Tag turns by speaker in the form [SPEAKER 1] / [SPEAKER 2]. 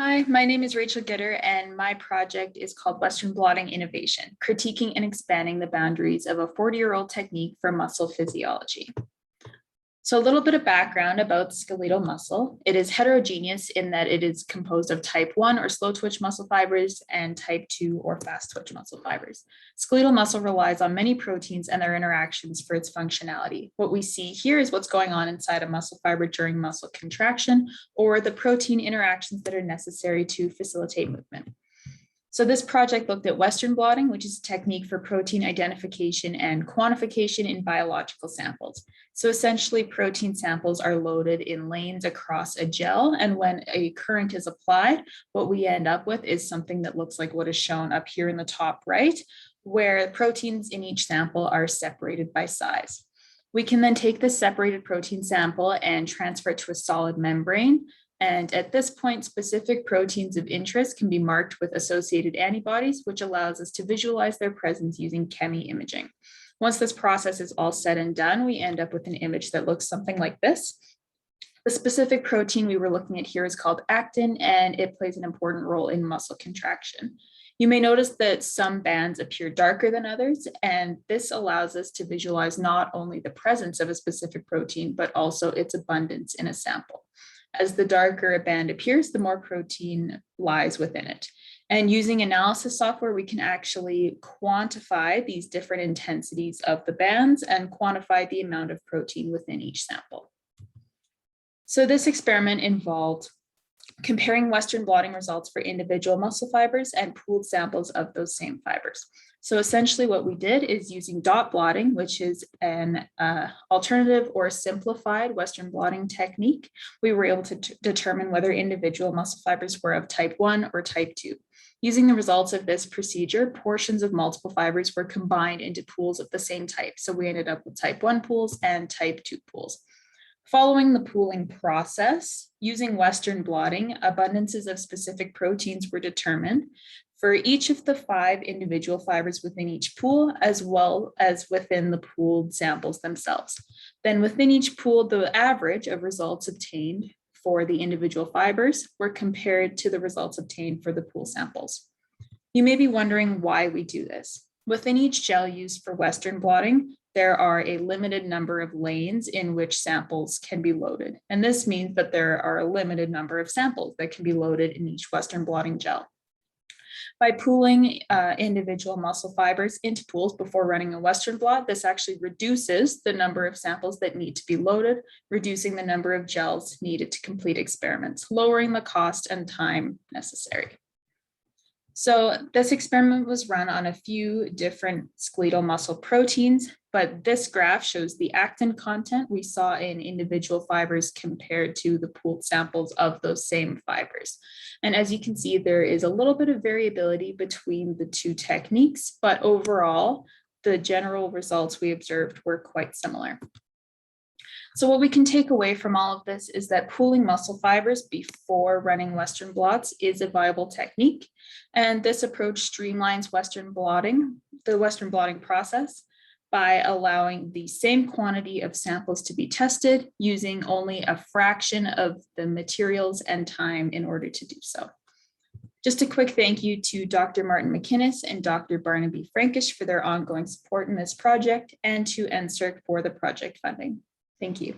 [SPEAKER 1] Hi, my name is Rachel Ghitter, and my project is called Western Blotting Innovation, critiquing and expanding the boundaries of a 40-year-old technique for muscle physiology. So a little bit of background about skeletal muscle. It is heterogeneous in that it is composed of type 1 or slow twitch muscle fibers and type 2 or fast twitch muscle fibers. Skeletal muscle relies on many proteins and their interactions for its functionality. What we see here is what's going on inside a muscle fiber during muscle contraction, or the protein interactions that are necessary to facilitate movement. So this project looked at Western blotting, which is a technique for protein identification and quantification in biological samples. So essentially, protein samples are loaded in lanes across a gel, and when a current is applied, what we end up with is something that looks like what is shown up here in the top right, where proteins in each sample are separated by size. We can then take this separated protein sample and transfer it to a solid membrane. And at this point, specific proteins of interest can be marked with associated antibodies, which allows us to visualize their presence using chemi-imaging. Once this process is all said and done, we end up with an image that looks something like this. The specific protein we were looking at here is called actin, and it plays an important role in muscle contraction. You may notice that some bands appear darker than others, and this allows us to visualize not only the presence of a specific protein, but also its abundance in a sample. As the darker a band appears, the more protein lies within it. And using analysis software, we can actually quantify these different intensities of the bands and quantify the amount of protein within each sample. So this experiment involved comparing Western blotting results for individual muscle fibers and pooled samples of those same fibers. So essentially what we did is using dot blotting, which is an alternative or simplified Western blotting technique, we were able to determine whether individual muscle fibers were of type 1 or type 2. Using the results of this procedure, portions of multiple fibers were combined into pools of the same type. So we ended up with type 1 pools and type 2 pools. Following the pooling process, using Western blotting, abundances of specific proteins were determined for each of the 5 individual fibers within each pool, as well as within the pooled samples themselves. Then within each pool, the average of results obtained for the individual fibers were compared to the results obtained for the pool samples. You may be wondering why we do this. Within each gel used for Western blotting, there are a limited number of lanes in which samples can be loaded. And this means that there are a limited number of samples that can be loaded in each Western blotting gel. By pooling individual muscle fibers into pools before running a Western blot, this actually reduces the number of samples that need to be loaded, reducing the number of gels needed to complete experiments, lowering the cost and time necessary. So this experiment was run on a few different skeletal muscle proteins, but this graph shows the actin content we saw in individual fibers compared to the pooled samples of those same fibers. And as you can see, there is a little bit of variability between the two techniques, but overall, the general results we observed were quite similar. So what we can take away from all of this is that pooling muscle fibers before running Western blots is a viable technique. And this approach streamlines the Western blotting process by allowing the same quantity of samples to be tested using only a fraction of the materials and time in order to do so. Just a quick thank you to Dr. Martin McInnes and Dr. Barnaby Frankish for their ongoing support in this project, and to NSERC for the project funding. Thank you.